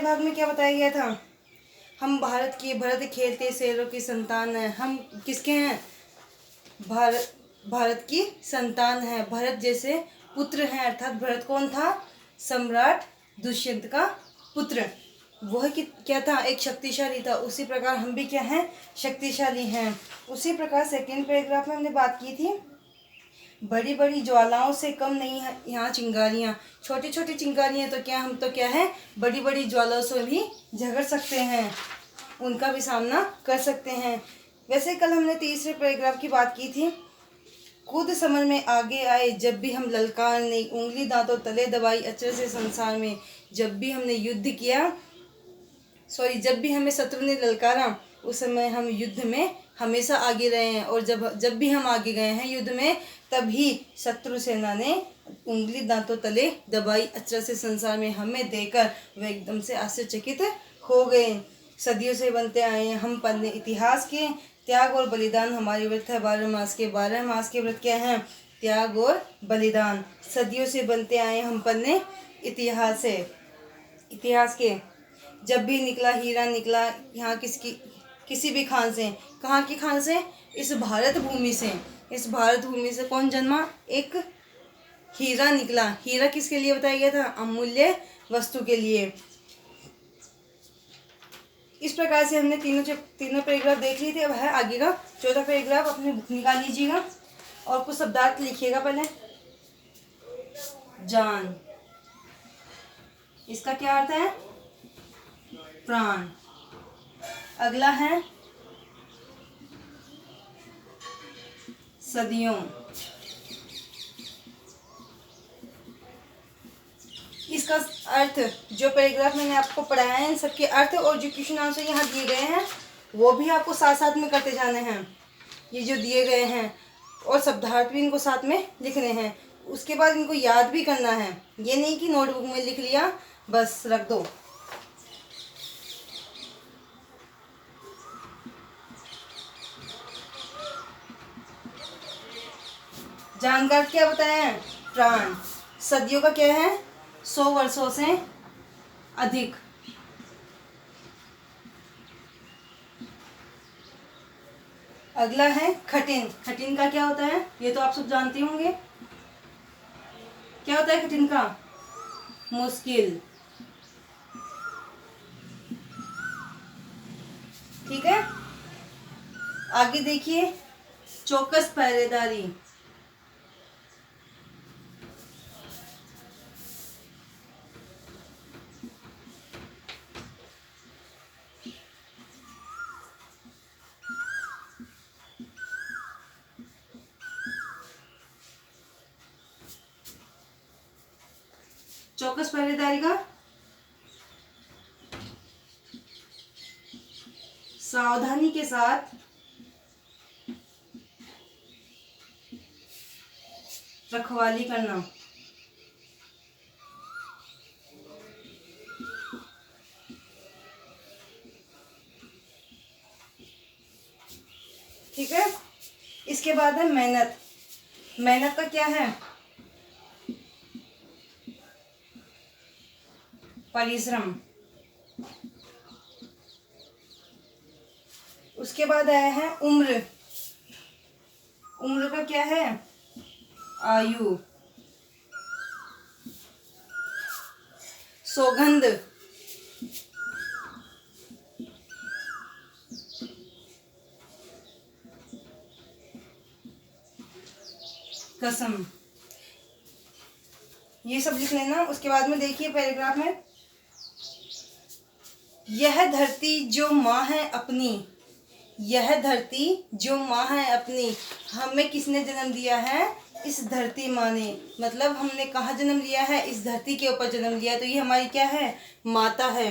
भाग में क्या बताया गया था? हम भारत खेलते शेरों की संतान हैं। हम किसके हैं? भारत की संतान है। भरत जैसे पुत्र हैं। अर्थात भरत कौन था? सम्राट दुष्यंत का पुत्र। वह क्या था? एक शक्तिशाली था। उसी प्रकार हम भी क्या हैं? शक्तिशाली हैं। उसी प्रकार सेकेंड पैराग्राफ में हमने बात की थी, बड़ी बड़ी ज्वालाओं से कम नहीं है यहाँ चिंगारियाँ। छोटी छोटी चिंगारियाँ तो क्या, हम तो क्या है, बड़ी बड़ी ज्वालाओं से भी झगड़ सकते हैं, उनका भी सामना कर सकते हैं। वैसे कल हमने तीसरे पैराग्राफ की बात की थी, खुद समझ में आगे आए जब भी हम ललकार नहीं, उंगली दांतों तले दबाई अचरज से संसार में। जब भी हमने युद्ध किया, जब भी हमें शत्रु ने ललकारा, उस समय हम युद्ध में हमेशा आगे रहे हैं। और जब भी हम आगे गए हैं युद्ध में, तभी शत्रु सेना ने उंगली दांतों तले दबाई अचरज से संसार में। हमें देखकर वे एकदम से आश्चर्यचकित हो गए। सदियों से बनते आए हैं हम पन्ने इतिहास के, त्याग और बलिदान हमारे व्रत है 12 मास के। 12 मास के व्रत क्या हैं? त्याग और बलिदान। सदियों से बनते आए हम पन्ने इतिहास के। जब भी निकला हीरा निकला यहाँ किसी भी खान से। कहाँ की खान से? इस भारत भूमि से। इस भारत भूमि से कौन जन्मा? एक हीरा निकला। हीरा किसके लिए बताया गया था? अमूल्य वस्तु के लिए। इस प्रकार से हमने तीनों पैराग्राफ देख लिए थे। अब है आगे का चौथा पैराग्राफ। अपनी बुक निकाल लीजिएगा और कुछ शब्दार्थ लिखिएगा। पहले जान, इसका क्या अर्थ है? प्राण। अगला है सदियों। इसका अर्थ जो पैराग्राफ मैंने आपको पढ़ाया है, इन सबके अर्थ और जो क्वेश्चन आंसर यहाँ दिए गए हैं वो भी आपको साथ साथ में करते जाने हैं। ये जो दिए गए हैं और शब्दार्थ भी इनको साथ में लिखने हैं। उसके बाद इनको याद भी करना है। ये नहीं कि नोटबुक में लिख लिया बस रख दो। जानकार क्या बताया है? प्राण। सदियों का क्या है? 100 वर्षों से अधिक। अगला है कठिन। कठिन का क्या होता है? ये तो आप सब जानते होंगे। क्या होता है कठिन का? मुश्किल। ठीक है, आगे देखिए, चौकस पहरेदारी। चौकस पहरेदारी का सावधानी के साथ रखवाली करना। ठीक है, इसके बाद है मेहनत। मेहनत का क्या है? परिश्रम। उसके बाद आया है उम्र। उम्र का क्या है? आयु। सौगंध। कसम। ये सब लिख लेना। उसके बाद में देखिए पैराग्राफ में, यह धरती जो माँ है अपनी, यह धरती जो माँ है अपनी। हमें किसने जन्म दिया है? इस धरती माँ ने। मतलब हमने कहाँ जन्म लिया है? इस धरती के ऊपर जन्म लिया। तो ये हमारी क्या है? माता है।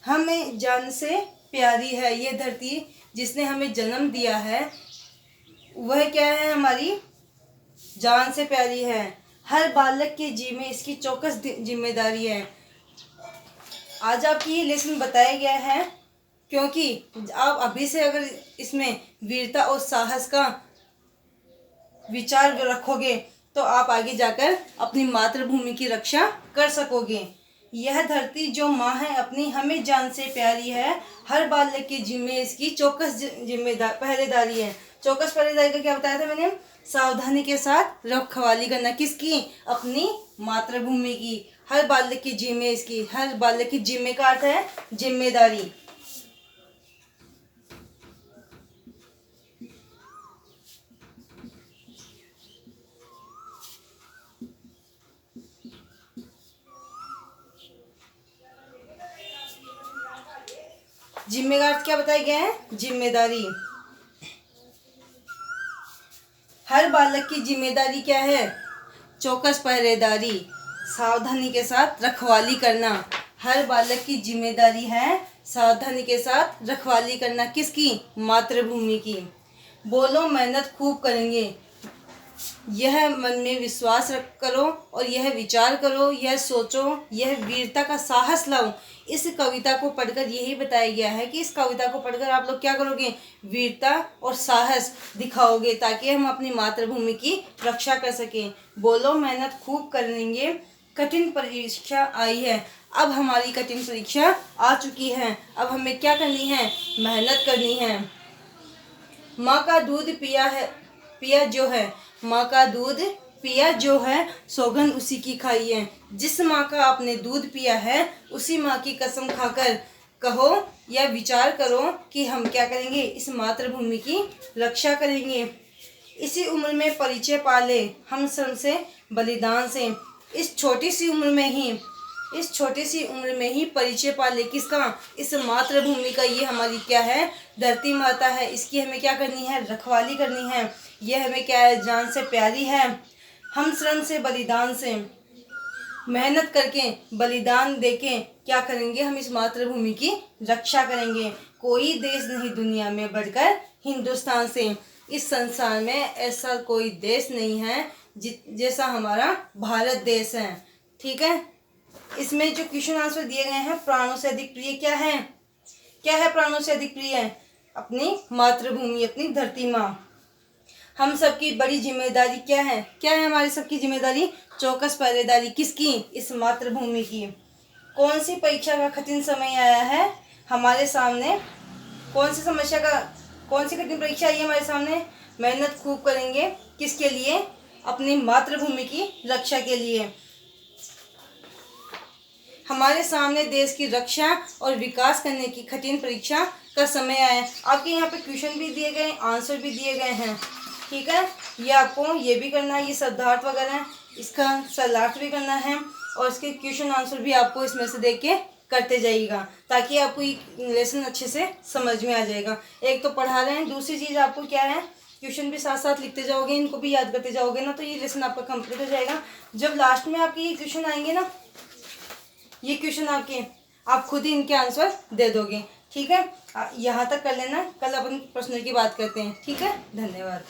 हमें जान से प्यारी है ये धरती। जिसने हमें जन्म दिया है वह क्या है? हमारी जान से प्यारी है। हर बालक के जी में इसकी चौकस जिम्मेदारी है। आज आपकी ये लेसन बताया गया है क्योंकि आप अभी से अगर इसमें वीरता और साहस का विचार रखोगे तो आप आगे जाकर अपनी मातृभूमि की रक्षा कर सकोगे। यह धरती जो माँ है अपनी हमें जान से प्यारी है, हर बालक के जिम्मे इसकी चौकस जिम्मेदार पहरेदारी है। चौकस पहरेदारी का क्या बताया था मैंने? सावधानी के साथ रखवाली करना, किसकी? अपनी मातृभूमि की। हर बालक की जिम्मे इसकी, हर बालक की जिम्मे का अर्थ है जिम्मेदारी। जिम्मेदार क्या बताए गए हैं? जिम्मेदारी। हर बालक की जिम्मेदारी क्या है? चौकस पहरेदारी, सावधानी के साथ रखवाली करना। हर बालक की जिम्मेदारी है सावधानी के साथ रखवाली करना, किसकी? मातृभूमि की। बोलो मेहनत खूब करेंगे, यह मन में विश्वास रख करो और यह विचार करो, यह सोचो, यह वीरता का साहस लाओ। इस कविता को पढ़कर यही बताया गया है कि इस कविता को पढ़कर आप लोग क्या करोगे? वीरता और साहस दिखाओगे, ताकि हम अपनी मातृभूमि की रक्षा कर सकें। बोलो मेहनत खूब करेंगे, कठिन परीक्षा आई है। अब हमारी कठिन परीक्षा आ चुकी है, अब हमें क्या करनी है? मेहनत करनी है। माँ का दूध पिया जो है, माँ का दूध पिया जो है, सौगंध उसी की खाई है। जिस माँ का आपने दूध पिया है, उसी माँ की कसम खाकर कहो या विचार करो कि हम क्या करेंगे? इस मातृभूमि की रक्षा करेंगे। इसी उम्र में परिचय पाले हम श्रम से, बलिदान से। इस छोटी सी उम्र में ही परिचय पाले, किसका? इस मातृभूमि का। ये हमारी क्या है? धरती माता है। इसकी हमें क्या करनी है? रखवाली करनी है। यह हमें क्या है? जान से प्यारी है। हम श्रम से, बलिदान से, मेहनत करके, बलिदान देके क्या करेंगे? हम इस मातृभूमि की रक्षा करेंगे। कोई देश नहीं दुनिया में बढ़कर हिंदुस्तान से। इस संसार में ऐसा कोई देश नहीं है जैसा हमारा भारत देश है। ठीक है। इसमें जो क्वेश्चन आंसर दिए गए हैं, प्राणों से अधिक प्रिय क्या है? क्या है प्राणों से अधिक प्रिय? अपनी मातृभूमि, अपनी धरती माँ। हम सबकी बड़ी जिम्मेदारी क्या है? क्या है हमारी सबकी जिम्मेदारी? चौकस पहरेदारी, किसकी? इस मातृभूमि की। कौन सी परीक्षा का कठिन समय आया है हमारे सामने? कौन सी कठिन परीक्षा आई है हमारे सामने? मेहनत खूब करेंगे, किसके लिए? अपनी मातृभूमि की रक्षा के लिए। हमारे सामने देश की रक्षा और विकास करने की कठिन परीक्षा का समय आया। आपके यहाँ पे क्वेश्चन भी दिए गए, आंसर भी दिए गए हैं। ठीक है। ये आपको ये भी करना है, ये शब्दार्थ वगैरह है, इसका सरलार्थ भी करना है और इसके क्वेश्चन आंसर भी आपको इसमें से देख के करते जाइएगा, ताकि आपको ये लेसन अच्छे से समझ में आ जाएगा। एक तो पढ़ा रहे हैं, दूसरी चीज़ आपको क्या है? क्वेश्चन भी साथ साथ लिखते जाओगे, इनको भी याद करते जाओगे ना, तो ये लेसन आपका कंप्लीट हो जाएगा। जब लास्ट में आपके ये क्वेश्चन आएंगे ना, ये क्वेश्चन आप खुद ही इनके आंसर दे दोगे। ठीक है। यहाँ तक कर लेना, कल अपन प्रश्न की बात करते हैं। ठीक है। धन्यवाद।